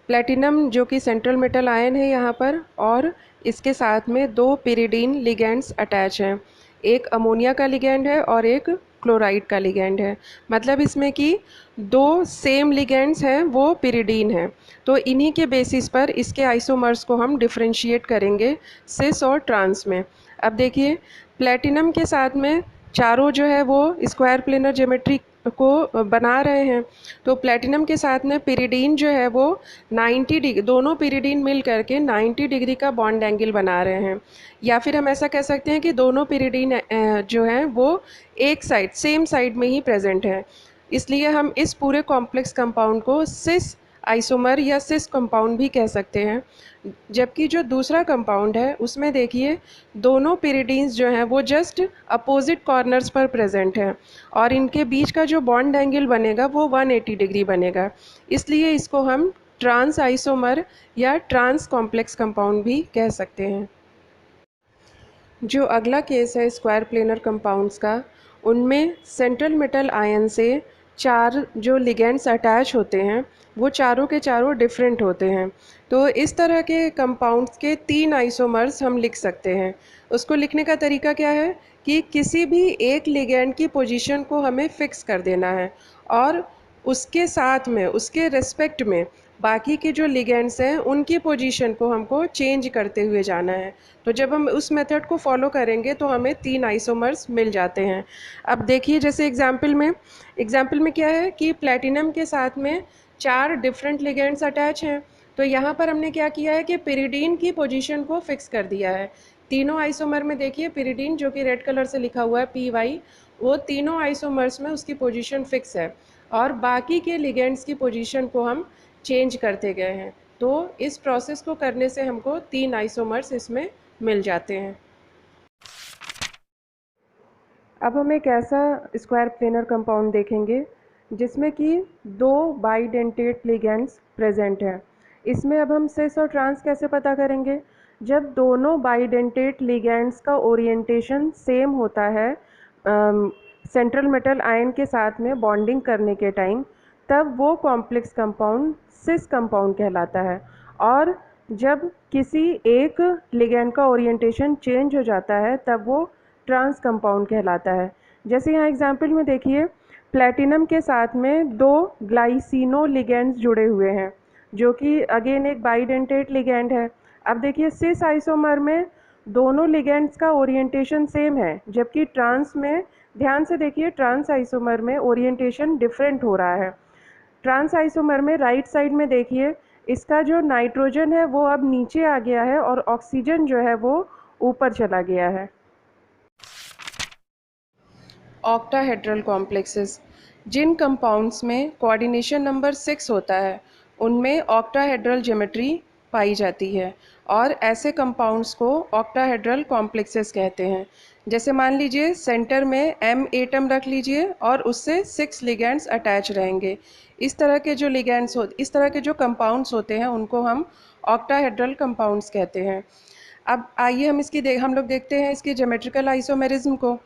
प्लैटिनम जो कि सेंट्रल मेटल आयन है यहाँ पर, और इसके साथ में दो पिरिडीन लिगेंड्स अटैच हैं। एक अमोनिया का लिगेंड है और एक क्लोराइड का लिगेंड है। मतलब इसमें कि दो सेम लिगेंड्स हैं वो पिरिडीन हैं। तो इन्हीं के बेसिस पर इसके आइसोमर्स को हम डिफरेंशिएट करेंगे सिस और ट्रांस में। अब देखिए प्लैटिनम के साथ में चारों जो है वो स्क्वायर प्लेनर ज्योमेट्री को बना रहे हैं। तो प्लैटिनम के साथ में पिरिडीन जो है वो 90 डिग्री, दोनों पिरिडीन मिल करके 90 डिग्री का बॉन्ड एंगल बना रहे हैं। या फिर हम ऐसा कह सकते हैं कि दोनों पिरिडीन जो हैं वो एक साइड सेम साइड में ही प्रेजेंट है। इसलिए हम इस पूरे कॉम्प्लेक्स कंपाउंड को सिस आइसोमर या सिस कंपाउंड भी कह सकते हैं। जबकि जो दूसरा कंपाउंड है उसमें देखिए दोनों पिरिडीन्स जो हैं वो जस्ट अपोजिट कॉर्नर्स पर प्रेजेंट हैं और इनके बीच का जो बॉन्ड एंगल बनेगा वो 180 डिग्री बनेगा। इसलिए इसको हम ट्रांस आइसोमर या ट्रांस कॉम्प्लेक्स कंपाउंड भी कह सकते हैं। जो अगला केस है स्क्वायर प्लेनर कंपाउंड्स का, उनमें सेंट्रल मेटल आयन से चार जो लिगेंड्स अटैच होते हैं वो चारों के चारों डिफरेंट होते हैं। तो इस तरह के कंपाउंड्स के 3 आइसोमर्स हम लिख सकते हैं। उसको लिखने का तरीका क्या है कि किसी भी एक लिगेंड की पोजीशन को हमें फिक्स कर देना है और उसके साथ में उसके रिस्पेक्ट में बाकी के जो लिगेंड्स हैं उनकी पोजीशन को हमको चेंज करते हुए जाना है। तो जब हम उस मेथड को फॉलो करेंगे तो हमें 3 आइसोमर्स मिल जाते हैं। अब देखिए जैसे एग्जाम्पल में क्या है कि प्लैटिनम के साथ में 4 डिफरेंट लिगेंड्स अटैच हैं। तो यहाँ पर हमने क्या किया है कि पिरिडीन की पोजीशन को फिक्स कर दिया है। तीनों आइसोमर में देखिए पिरिडीन जो कि रेड कलर से लिखा हुआ है PY, वो तीनों आइसोमर्स में उसकी पोजीशन फिक्स है और बाकी के लिगेंड्स की पोजीशन को हम चेंज करते गए हैं। तो इस प्रोसेस को करने से हमको 3 आइसोमर्स इसमें मिल जाते हैं। अब हम एक ऐसा स्क्वायर प्लेनर कंपाउंड देखेंगे जिसमें कि 2 बाइडेंटेट लिगेंड्स प्रेजेंट हैं। इसमें अब हम सिस और ट्रांस कैसे पता करेंगे? जब दोनों बाइडेंटेट लिगेंड्स का ओरिएंटेशन सेम होता है सेंट्रल मेटल आयन के साथ में बॉन्डिंग करने के टाइम, तब वो कॉम्प्लेक्स कंपाउंड सिस कंपाउंड कहलाता है। और जब किसी एक लिगेंड का ओरिएंटेशन चेंज हो जाता है तब वो ट्रांस कंपाउंड कहलाता है। जैसे यहाँ एग्जाम्पल में देखिए, प्लेटिनम के साथ में 2 ग्लाइसिनो लिगेंड्स जुड़े हुए हैं जो कि अगेन एक बाइडेंटेट लिगेंड है। अब देखिए सिस आइसोमर में दोनों लिगेंड्स का ओरिएंटेशन सेम है, जबकि ट्रांस में ध्यान से देखिए ट्रांस आइसोमर में ओरिएंटेशन डिफरेंट हो रहा है। ट्रांस आइसोमर में राइट साइड में देखिए इसका जो नाइट्रोजन है वो अब नीचे आ गया है और ऑक्सीजन जो है वो ऊपर चला गया है। ऑक्टाहेड्रल कॉम्प्लेक्सेस, जिन कंपाउंड्स में कोऑर्डिनेशन नंबर 6 होता है उनमें ऑक्टाहेड्रल ज्योमेट्री पाई जाती है और ऐसे कंपाउंड्स को ऑक्टाहेड्रल कॉम्प्लेक्सेस कहते हैं। जैसे मान लीजिए सेंटर में M एटम रख लीजिए और उससे 6 लिगेंड्स अटैच रहेंगे। इस तरह के जो लिगेंड्स इस तरह के जो कंपाउंड्स होते हैं उनको हम ऑक्टाहेड्रल कंपाउंड्स कहते हैं। अब आइए हम लोग देखते हैं इसकी ज्योमेट्रिकल आइसोमेरिज्म को।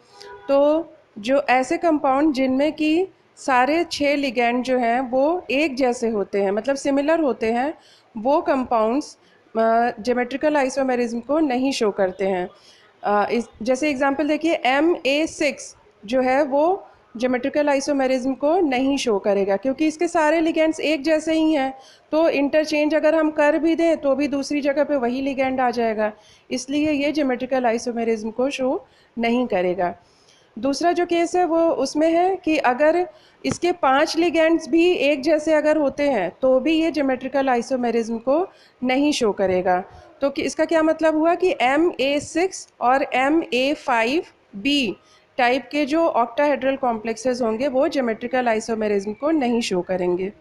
तो जो ऐसे कंपाउंड जिनमें कि सारे 6 लिगेंड जो हैं वो एक जैसे होते हैं, मतलब सिमिलर होते हैं, वो कंपाउंड्स ज्योमेट्रिकल आइसोमेरिज्म को नहीं शो करते हैं। जैसे एग्जांपल देखिए Ma6 जो है वो ज्योमेट्रिकल आइसोमेरिज्म को नहीं शो करेगा क्योंकि इसके सारे लिगेंड्स एक जैसे ही हैं। तो इंटरचेंज अगर हम कर भी दें तो भी दूसरी जगह पे वही लिगेंड आ जाएगा, इसलिए ये ज्योमेट्रिकल आइसोमेरिज्म को शो नहीं करेगा। दूसरा जो केस है वो उसमें है कि अगर इसके 5 लिगेंड्स भी एक जैसे अगर होते हैं तो भी ये ज्योमेट्रिकल आइसोमेरिज्म को नहीं शो करेगा। तो इसका क्या मतलब हुआ कि Ma6 और Ma5B टाइप के जो ऑक्टाहेड्रल कॉम्प्लेक्सेस होंगे वो ज्योमेट्रिकल आइसोमेरिज्म को नहीं शो करेंगे।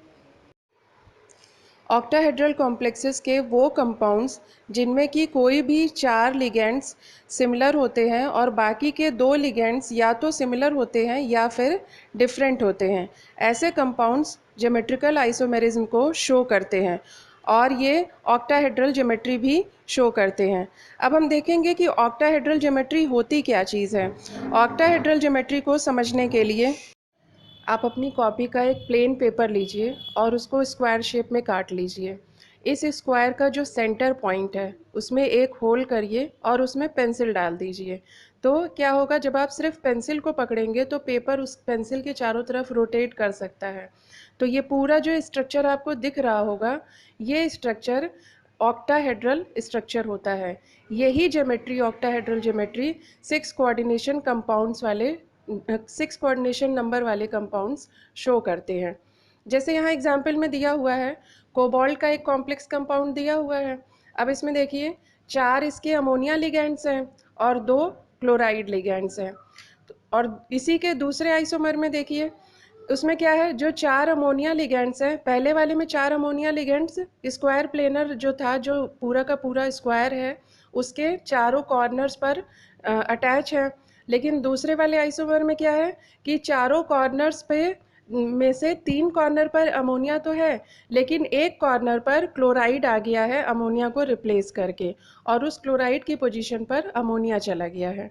ऑक्टाहेड्रल कॉम्प्लेक्सेस के वो कंपाउंड्स जिनमें कि कोई भी 4 लिगेंड्स सिमिलर होते हैं और बाकी के 2 लिगेंड्स या तो सिमिलर होते हैं या फिर डिफरेंट होते हैं, ऐसे कंपाउंड्स ज्योमेट्रिकल आइसोमेरिज्म को शो करते हैं और ये ऑक्टाहेड्रल ज्योमेट्री भी शो करते हैं। अब हम देखेंगे कि ऑक्टाहेड्रल ज्योमेट्री होती क्या चीज़ है। ऑक्टाहेड्रल ज्योमेट्री को समझने के लिए आप अपनी कॉपी का एक प्लेन पेपर लीजिए और उसको स्क्वायर शेप में काट लीजिए। इस स्क्वायर का जो सेंटर पॉइंट है उसमें एक होल करिए और उसमें पेंसिल डाल दीजिए। तो क्या होगा, जब आप सिर्फ पेंसिल को पकड़ेंगे तो पेपर उस पेंसिल के चारों तरफ रोटेट कर सकता है। तो ये पूरा जो स्ट्रक्चर आपको दिख रहा होगा, ये स्ट्रक्चर ऑक्टाहेड्रल स्ट्रक्चर होता है। यही geometry octahedral geometry 6 coordination compounds वाले 6 कोऑर्डिनेशन नंबर वाले कंपाउंड्स शो करते हैं। जैसे यहाँ एग्जाम्पल में दिया हुआ है, कोबाल्ट का एक कॉम्प्लेक्स कंपाउंड दिया हुआ है। अब इसमें देखिए 4 इसके अमोनिया लिगेंड्स हैं और 2 क्लोराइड लिगेंड्स हैं। और इसी के दूसरे आइसोमर में देखिए उसमें क्या है, जो 4 अमोनिया लिगेंड्स हैं, पहले वाले में 4 अमोनिया लिगेंड्स स्क्वायर प्लेनर जो था, जो पूरा का पूरा स्क्वायर है, उसके चारों कॉर्नर्स पर अटैच है। लेकिन दूसरे वाले आइसोमर में क्या है कि चारों कॉर्नर्स पे में से 3 कॉर्नर पर अमोनिया तो है, लेकिन एक कॉर्नर पर क्लोराइड आ गया है अमोनिया को रिप्लेस करके, और उस क्लोराइड की पोजीशन पर अमोनिया चला गया है।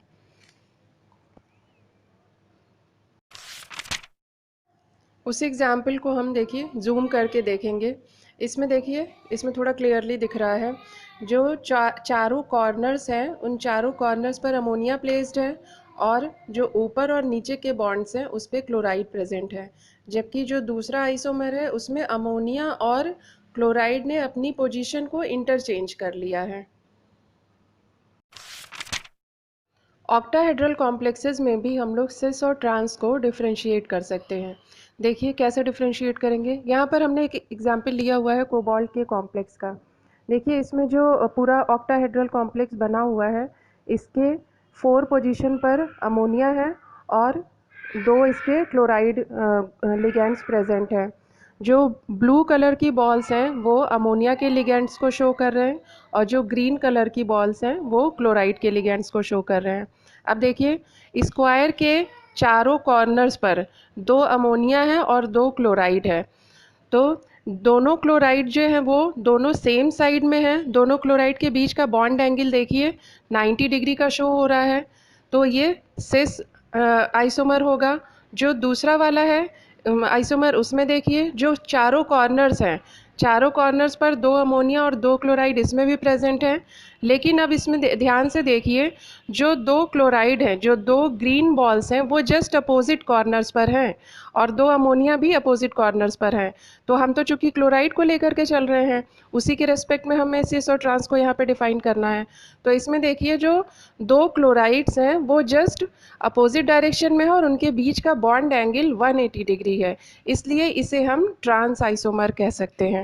उस एग्जाम्पल को हम देखिए जूम करके देखेंगे। इसमें देखिए, इसमें थोड़ा क्लियरली दिख रहा है, जो चारों कॉर्नर्स हैं उन चारों कॉर्नर्स पर अमोनिया प्लेस्ड है और जो ऊपर और नीचे के बॉन्ड्स हैं उस पर क्लोराइड प्रेजेंट है। जबकि जो दूसरा आइसोमर है उसमें अमोनिया और क्लोराइड ने अपनी पोजीशन को इंटरचेंज कर लिया है। ऑक्टाहेड्रल कॉम्प्लेक्सेस में भी हम लोग सिस और ट्रांस को डिफरेंशिएट कर सकते हैं। देखिए कैसे डिफ्रेंशिएट करेंगे। यहाँ पर हमने एक एग्जाम्पल लिया हुआ है कोबाल्ट के कॉम्प्लेक्स का। देखिए इसमें जो पूरा ऑक्टाहेड्रल कॉम्प्लेक्स बना हुआ है, इसके 4 पोजीशन पर अमोनिया है और 2 इसके क्लोराइड लिगेंड्स प्रेजेंट हैं। जो ब्लू कलर की बॉल्स हैं वो अमोनिया के लिगेंड्स को शो कर रहे हैं और जो ग्रीन कलर की बॉल्स हैं वो क्लोराइड के लिगेंड्स को शो कर रहे हैं। अब देखिए स्क्वायर के चारों कॉर्नर्स पर 2 अमोनिया है और 2 क्लोराइड है। तो दोनों क्लोराइड जो है वो दोनों सेम साइड में है। दोनों क्लोराइड के बीच का बॉन्ड एंगल देखिए 90 डिग्री का शो हो रहा है। तो ये सिस आइसोमर होगा। जो दूसरा वाला है आइसोमर, उसमें देखिए जो चारों कॉर्नर्स हैं, चारों कॉर्नर्स पर 2 अमोनिया और 2 क्लोराइड इसमें भी प्रेजेंट हैं। लेकिन अब इसमें ध्यान से देखिए, जो 2 क्लोराइड हैं, जो 2 ग्रीन बॉल्स हैं वो जस्ट अपोजिट कॉर्नर्स पर हैं और 2 अमोनिया भी अपोजिट कॉर्नर्स पर हैं। तो हम तो चूंकि क्लोराइड को लेकर के चल रहे हैं, उसी के रेस्पेक्ट में हमें सिस और ट्रांस को यहाँ पे डिफाइन करना है। तो इसमें देखिए जो 2 क्लोराइड्स हैं वो जस्ट अपोजिट डायरेक्शन में है और उनके बीच का बॉन्ड एंगल 180 डिग्री है, इसलिए इसे हम ट्रांस आइसोमर कह सकते हैं।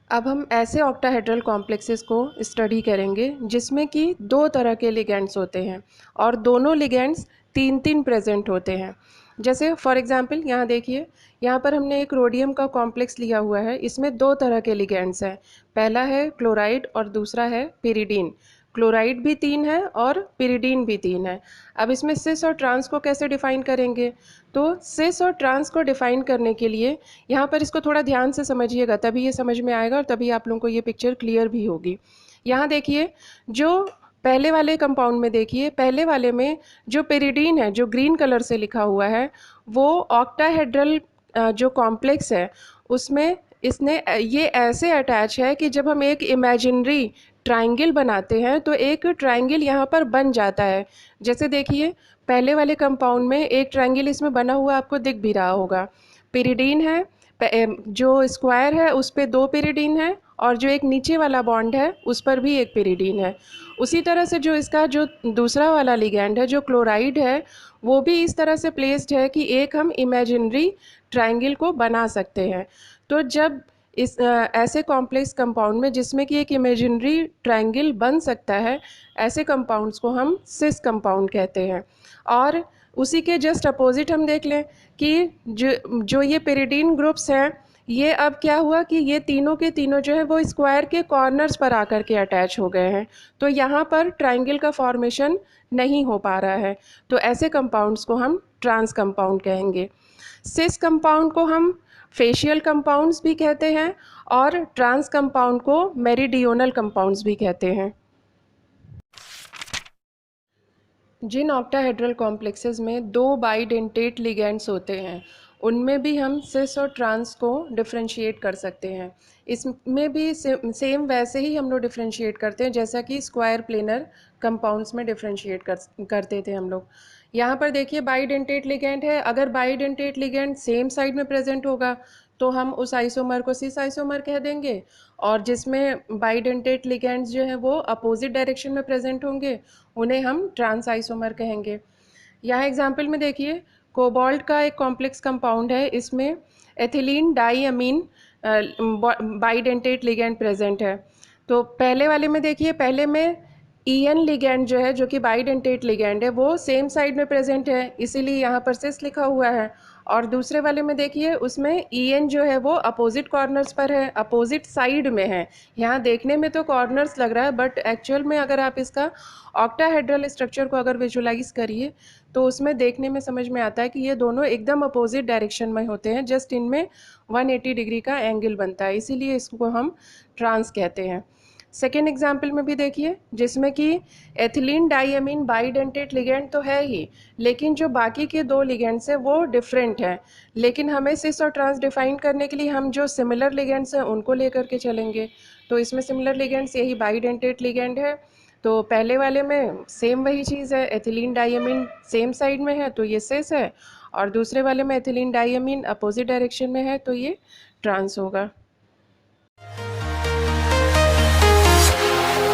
अब हम ऐसे ऑक्टाहेड्रल कॉम्प्लेक्सेस को स्टडी करेंगे जिसमें कि 2 तरह के लिगेंड्स होते हैं और दोनों लिगेंड्स 3-3 प्रेजेंट होते हैं। जैसे फॉर एग्जांपल यहाँ देखिए, यहाँ पर हमने एक रोडियम का कॉम्प्लेक्स लिया हुआ है। इसमें 2 तरह के लिगेंड्स हैं, पहला है क्लोराइड और दूसरा है पिरिडीन। क्लोराइड भी 3 है और पिरिडीन भी 3 है। अब इसमें सिस और ट्रांस को कैसे डिफाइन करेंगे? तो सिस और ट्रांस को डिफाइन करने के लिए यहाँ पर इसको थोड़ा ध्यान से समझिएगा, तभी ये समझ में आएगा और तभी आप लोगों को ये पिक्चर क्लियर भी होगी। यहाँ देखिए जो पहले वाले कंपाउंड में देखिए, पहले वाले में जो पिरिडीन है, जो ग्रीन कलर से लिखा हुआ है, वो ऑक्टाहेड्रल जो कॉम्प्लेक्स है उसमें इसने ये ऐसे अटैच है कि जब हम एक इमेजिनरी ट्रायंगल बनाते हैं तो एक ट्रायंगल यहाँ पर बन जाता है। जैसे देखिए पहले वाले कंपाउंड में एक ट्रायंगल इसमें बना हुआ आपको दिख भी रहा होगा। पिरिडीन है, जो स्क्वायर है उस पे 2 पिरिडीन है और जो एक नीचे वाला बॉन्ड है उस पर भी एक पिरिडीन है। उसी तरह से जो इसका जो दूसरा वाला लिगैंड है, जो क्लोराइड है, वो भी इस तरह से प्लेस्ड है कि एक हम इमेजिनरी ट्रायंगल को बना सकते हैं। तो जब इस ऐसे कॉम्प्लेक्स कंपाउंड में जिसमें कि एक इमेजिनरी ट्रायंगल बन सकता है, ऐसे कंपाउंड्स को हम सिस कंपाउंड कहते हैं। और उसी के जस्ट अपोजिट हम देख लें कि जो ये पिरिडीन ग्रुप्स हैं, ये अब क्या हुआ कि ये तीनों के तीनों जो है वो स्क्वायर के कॉर्नर्स पर आकर के अटैच हो गए हैं। तो यहाँ पर ट्रायंगल का फॉर्मेशन नहीं हो पा रहा है। तो ऐसे कंपाउंड्स को हम ट्रांस कंपाउंड कहेंगे। सिस कंपाउंड को हम फेशियल कंपाउंड्स भी कहते हैं और ट्रांस कंपाउंड को मेरिडियोनल कंपाउंड्स भी कहते हैं। जिन ऑक्टाहेड्रल कॉम्प्लेक्सेस में 2 बाइडेंटेट लिगेंड्स होते हैं, उनमें भी हम सिस और ट्रांस को डिफरेंशिएट कर सकते हैं। इसमें भी सेम वैसे ही हम लोग डिफरेंशिएट करते हैं जैसा कि स्क्वायर प्लेनर कंपाउंड्स में डिफरेंशिएट करते थे हम लोग। यहाँ पर देखिए बाइडेंटेट लिगेंड है। अगर बाइडेंटेट लिगेंड सेम साइड में प्रेजेंट होगा तो हम उस आइसोमर को सिस आइसोमर कह देंगे, और जिसमें बाइडेंटेट लिगेंड्स जो हैं वो अपोजिट डायरेक्शन में प्रेजेंट होंगे उन्हें हम ट्रांस आइसोमर कहेंगे। यहाँ एग्जाम्पल में देखिए कोबाल्ट का एक कॉम्प्लेक्स कंपाउंड है, इसमें एथिलीन डाईअमीन बाइडेंटेट लिगेंड प्रेजेंट है। तो पहले वाले में देखिए, पहले में ईएन लिगेंड जो है, जो कि बाइडेंटेट लिगेंड है, वो सेम साइड में प्रेजेंट है, इसीलिए यहाँ पर सिस लिखा हुआ है। और दूसरे वाले में देखिए उसमें ईएन जो है वो अपोजिट कॉर्नर्स पर है, अपोजिट साइड में है। यहाँ देखने में तो कॉर्नर्स लग रहा है बट एक्चुअल में अगर आप इसका ऑक्टाहेड्रल स्ट्रक्चर को अगर विजुलाइज करिए तो उसमें देखने में समझ में आता है कि ये दोनों एकदम अपोजिट डायरेक्शन में होते हैं, जस्ट इनमें 180 डिग्री का एंगल बनता है, इसीलिए इसको हम ट्रांस कहते हैं। सेकेंड एग्जाम्पल में भी देखिए जिसमें कि एथिलीन डाईअमीन बाइडेंटेट लिगेंड तो है ही, लेकिन जो बाकी के 2 लिगेंड्स हैं वो डिफरेंट हैं। लेकिन हमें सिस और ट्रांस डिफाइन करने के लिए हम जो सिमिलर लिगेंड्स हैं उनको लेकर के चलेंगे। तो इसमें सिमिलर लिगेंड्स यही बाइडेंटेट लिगेंड है। तो पहले वाले में सेम वही चीज़ है, एथिलीन डाईअमीन सेम साइड में है तो ये सिस है, और दूसरे वाले में एथिलीन डाईअमीन अपोजिट डायरेक्शन में है तो ये ट्रांस होगा।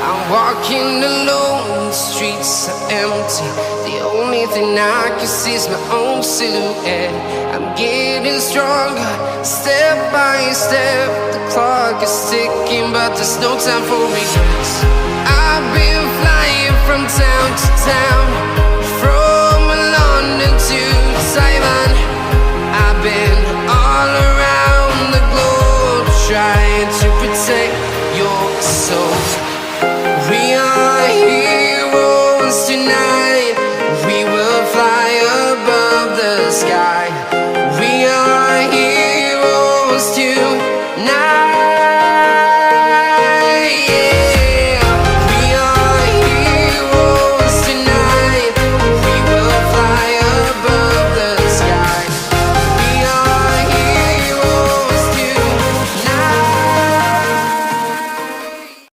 I'm walking alone, the streets are empty. The only thing I can see is my own silhouette. I'm getting stronger, step by step. The clock is ticking, but there's no time for regrets. I've been flying from town to town, from London to Taiwan. I've been